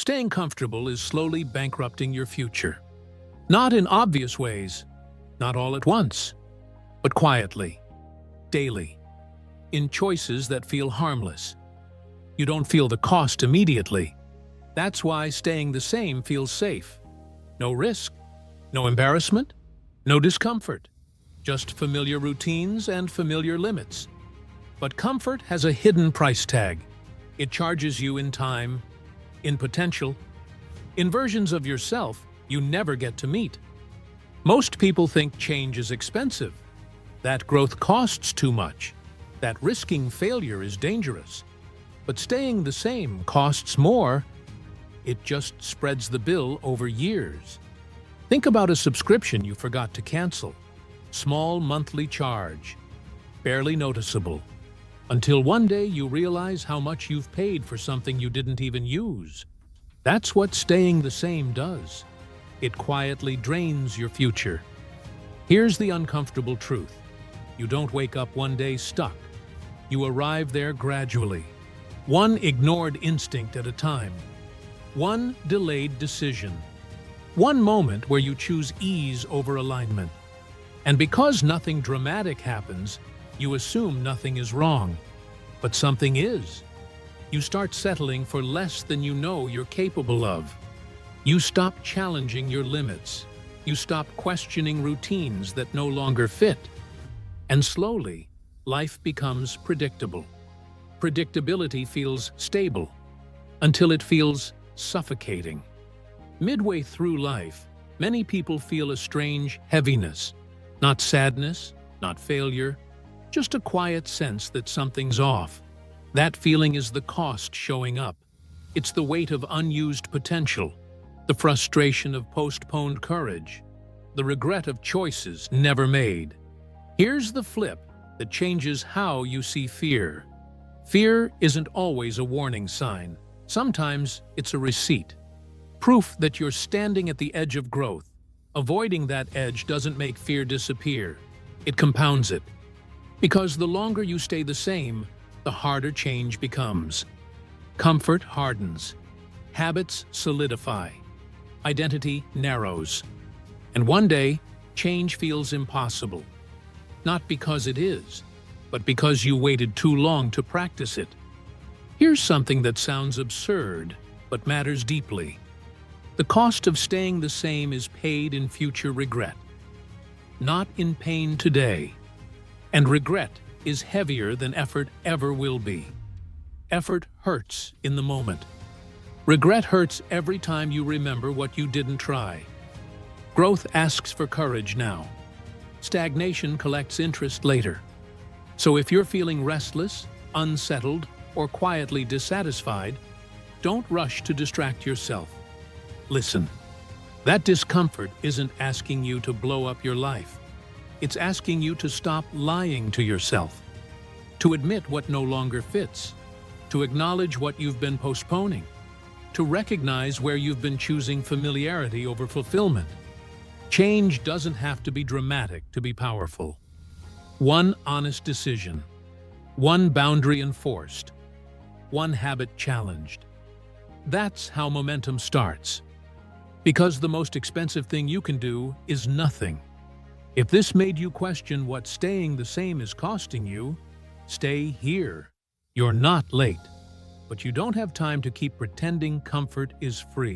Staying comfortable is slowly bankrupting your future. Not in obvious ways, not all at once, but quietly, daily, in choices that feel harmless. You don't feel the cost immediately. That's why staying the same feels safe. No risk, no embarrassment, no discomfort. Just familiar routines and familiar limits. But comfort has a hidden price tag. It charges you in time, in potential, in versions of yourself you never get to meet. Most people think change is expensive, that growth costs too much, that risking failure is dangerous. But staying the same costs more. It just spreads the bill over years. Think about a subscription you forgot to cancel. Small monthly charge, barely noticeable, until one day you realize how much you've paid for something you didn't even use. That's what staying the same does. It quietly drains your future. Here's the uncomfortable truth. You don't wake up one day stuck. You arrive there gradually. One ignored instinct at a time. One delayed decision. One moment where you choose ease over alignment. And because nothing dramatic happens, you assume nothing is wrong. But something is. You start settling for less than you know you're capable of. You stop challenging your limits. You stop questioning routines that no longer fit. And slowly, life becomes predictable. Predictability feels stable, until it feels suffocating. Midway through life, many people feel a strange heaviness. Not sadness, not failure, just a quiet sense that something's off. That feeling is the cost showing up. It's the weight of unused potential, the frustration of postponed courage, the regret of choices never made. Here's the flip that changes how you see fear. Fear isn't always a warning sign. Sometimes it's a receipt. Proof that you're standing at the edge of growth. Avoiding that edge doesn't make fear disappear. It compounds it. Because the longer you stay the same, the harder change becomes. Comfort hardens. Habits solidify. Identity narrows. And one day, change feels impossible. Not because it is, but because you waited too long to practice it. Here's something that sounds absurd, but matters deeply. The cost of staying the same is paid in future regret, not in pain today. And regret is heavier than effort ever will be. Effort hurts in the moment. Regret hurts every time you remember what you didn't try. Growth asks for courage now. Stagnation collects interest later. So if you're feeling restless, unsettled, or quietly dissatisfied, don't rush to distract yourself. Listen, that discomfort isn't asking you to blow up your life. It's asking you to stop lying to yourself, to admit what no longer fits, to acknowledge what you've been postponing, to recognize where you've been choosing familiarity over fulfillment. Change doesn't have to be dramatic to be powerful. One honest decision, one boundary enforced, one habit challenged. That's how momentum starts. Because the most expensive thing you can do is nothing. If this made you question what staying the same is costing you, stay here. You're not late, but you don't have time to keep pretending comfort is free.